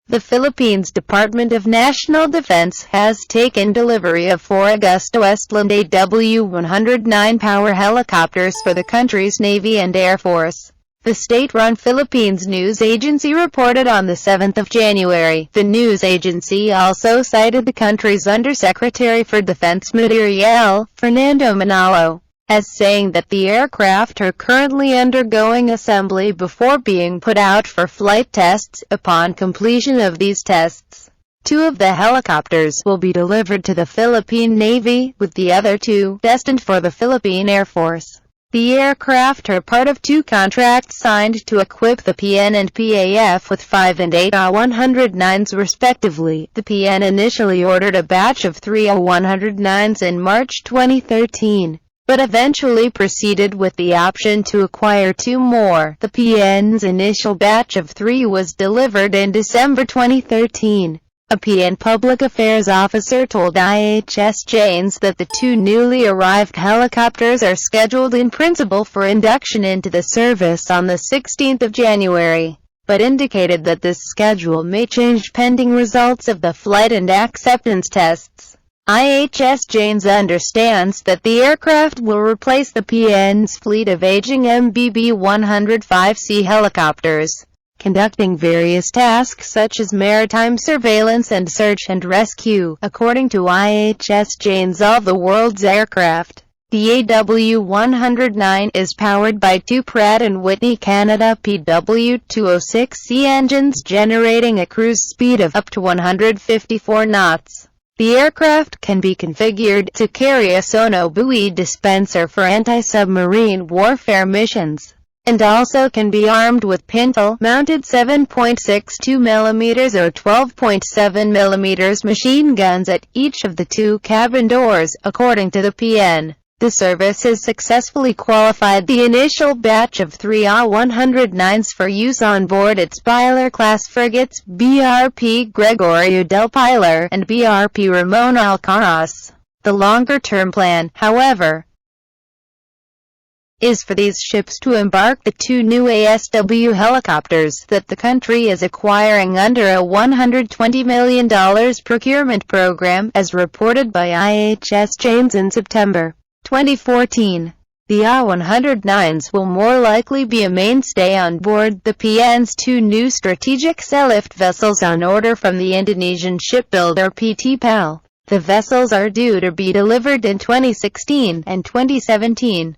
The Philippines Department of National Defense has taken delivery of 4 AgustaWestland AW109 Power helicopters for the country's Navy and Air Force. The state-run Philippines news agency reported on the 7th of January. The news agency also cited the country's undersecretary for Defense Materiel, Fernando Manalo, as saying that the aircraft are currently undergoing assembly before being put out for flight tests. Upon completion of these tests, 2 of the helicopters will be delivered to the Philippine Navy, with the other 2 destined for the Philippine Air Force. The aircraft are part of 2 contracts signed to equip the PN and PAF with 5 and 8 AW109s respectively. The PN initially ordered a batch of 3 AW109s in March 2013. But eventually proceeded with the option to acquire 2 more. The PN's initial batch of 3 was delivered in December 2013. A PN public affairs officer told IHS Jane that the 2 newly arrived helicopters are scheduled in principle for induction into the service on the 16th of January, but indicated that this schedule may change pending results of the flight and acceptance tests. IHS Jane understands that the aircraft will replace the PN's fleet of aging MBB-105C helicopters, conducting various tasks such as maritime surveillance and search and rescue. According to IHS Jane, of the world's aircraft, the AW109 is powered by 2 Pratt & Whitney Canada PW206C engines generating a cruise speed of up to 154 knots. The aircraft can be configured to carry a sonobuoy dispenser for anti-submarine warfare missions, and also can be armed with pintle-mounted 7.62mm or 12.7mm machine guns at each of the 2 cabin doors, according to the PN. The service has successfully qualified the initial batch of 3 AW109s for use on board its Pilar-class frigates, BRP Gregorio del Pilar, and BRP Ramon Alcaraz. The longer-term plan, however, is for these ships to embark the 2 new ASW helicopters that the country is acquiring under a $120 million procurement program, as reported by IHS Jane in September 2014. The AW109s will more likely be a mainstay on board the PN's 2 new strategic sealift vessels on order from the Indonesian shipbuilder PT PAL. The vessels are due to be delivered in 2016 and 2017.